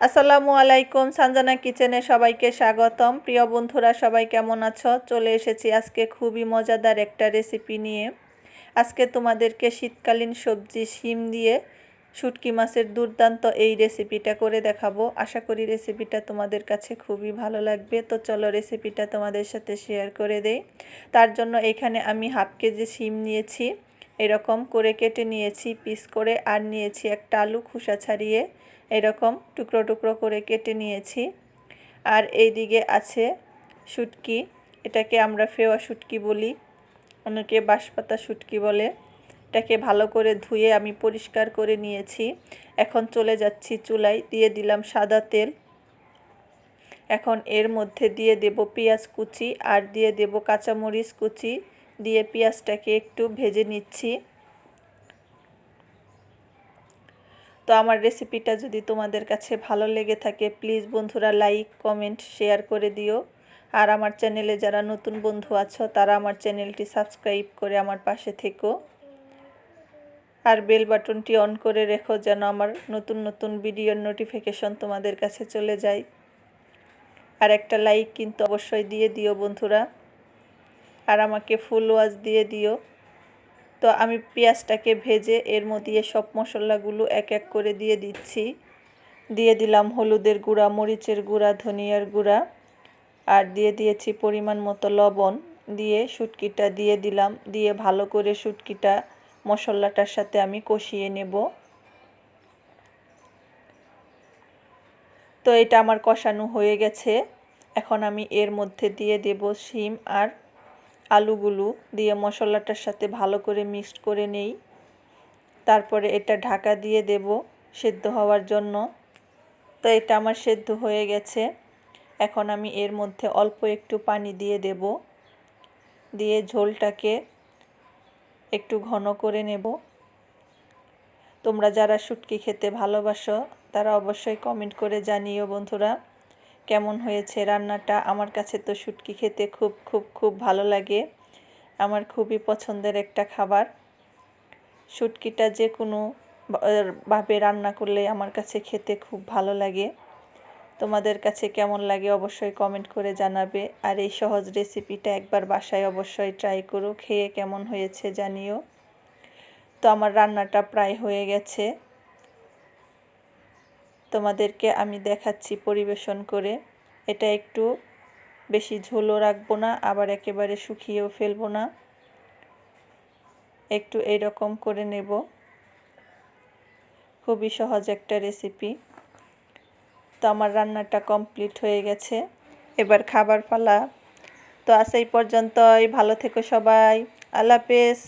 আসসালামু আলাইকুম, সানজানা কিচেনে সবাইকে স্বাগতম। প্রিয় বন্ধুরা, সবাই কেমন আছো? চলে এসেছি আজকে খুবই মজাদার একটা রেসিপি নিয়ে। আজকে তোমাদেরকে শীতকালীন সবজি শিম দিয়ে শুটকি মাছের দুর্দান্ত এই রেসিপিটা করে দেখাবো। আশা করি রেসিপিটা তোমাদের কাছে খুবই ভালো লাগবে। তো চলো রেসিপিটা তোমাদের সাথে শেয়ার করে দেই। তার জন্য এখানে আমি হাফ কেজি শিম নিয়েছি, এরকম করে কেটে নিয়েছি পিস করে, আর নিয়েছি একটা আলু খোসা ছাড়িয়ে এরকম টুকরো টুকরো করে কেটে নিয়েছি। আর এই দিকে আছে শুটকি, এটাকে আমরা ফেওয়া শুটকি বলি, অনেকে বাঁশপাতা শুটকি বলে। এটাকে ভালো করে ধুয়ে আমি পরিষ্কার করে নিয়েছি। এখন চলে যাচ্ছি চুলায়, দিয়ে দিলাম সাদা তেল। এখন এর মধ্যে দিয়ে দেব পেঁয়াজ কুচি আর দিয়ে দেব কাঁচামরিচ কুচি, দিয়ে পেঁয়াজটাকে একটু ভেজে নিচ্ছি। তো আমার রেসিপিটা যদি তোমাদের কাছে ভালো লেগে থাকে প্লিজ বন্ধুরা লাইক কমেন্ট শেয়ার করে দিও। আর আমার চ্যানেলে যারা নতুন বন্ধু আছো তারা আমার চ্যানেলটি সাবস্ক্রাইব করে আমার পাশে থেকো, আর বেল বাটনটি অন করে রেখো যেন আমার নতুন নতুন ভিডিওর নোটিফিকেশন তোমাদের কাছে চলে যায়। আর একটা লাইক কিন্তু অবশ্যই দিয়ে দিও বন্ধুরা, আর আমাকে ফুল ওয়াচ দিয়ে দিও। তো আমি পেঁয়াজটাকে ভেজে এর মধ্যে সব মশলাগুলো এক এক করে দিয়ে দিচ্ছি। দিয়ে দিলাম হলুদের গুঁড়া, মরিচের গুঁড়া, ধনিয়ার গুঁড়া, আর দিয়ে দিয়েছি পরিমাণ মতো লবণ। দিয়ে শুটকিটা দিয়ে দিলাম, দিয়ে ভালো করে শুটকিটা মশলাটার সাথে আমি কষিয়ে নেব। তো এটা আমার কষানো হয়ে গেছে। এখন আমি এর মধ্যে দিয়ে দেব শিম আর আলুগুলো, দিয়ে মশলাটার সাথে ভালো করে মিক্সড করে নেই। তারপরে এটা ঢাকা দিয়ে দেব সেদ্ধ হওয়ার জন্য। তো এটা আমার সেদ্ধ হয়ে গেছে। এখন আমি এর মধ্যে অল্প একটু পানি দিয়ে দেব, দিয়ে ঝোলটাকে একটু ঘন করে নেব। তোমরা যারা শুটকি খেতে ভালোবাসো তারা অবশ্যই কমেন্ট করে জানিও বন্ধুরা কেমন হয়েছে রান্নাটা। আমার কাছে তো শুটকি খেতে খুব খুব খুব ভালো লাগে, আমার খুবই পছন্দের একটা খাবার। শুটকিটা যে কোনো ভাবে রান্না করলে আমার কাছে খেতে খুব ভালো লাগে। তোমাদের কাছে কেমন লাগে অবশ্যই কমেন্ট করে জানাবে। আর এই সহজ রেসিপিটা একবার বাসায় অবশ্যই ট্রাই করো, খেয়ে কেমন হয়েছে জানিও। তো আমার রান্নাটা প্রায় হয়ে গেছে, তোমাদেরকে আমি দেখাচ্ছি পরিবেশন করে। এটা একটু বেশি ঝোলও রাখবো না, আবার একেবারে শুকিয়েও ফেলবো না, একটু এইরকম করে নেব। খুবই সহজ একটা রেসিপি। তো আমার রান্নাটা কমপ্লিট হয়ে গেছে, এবার খাবার পালা। তো আজ এই পর্যন্তই, ভালো থেকো সবাই, আল্লাহ হাফেজ।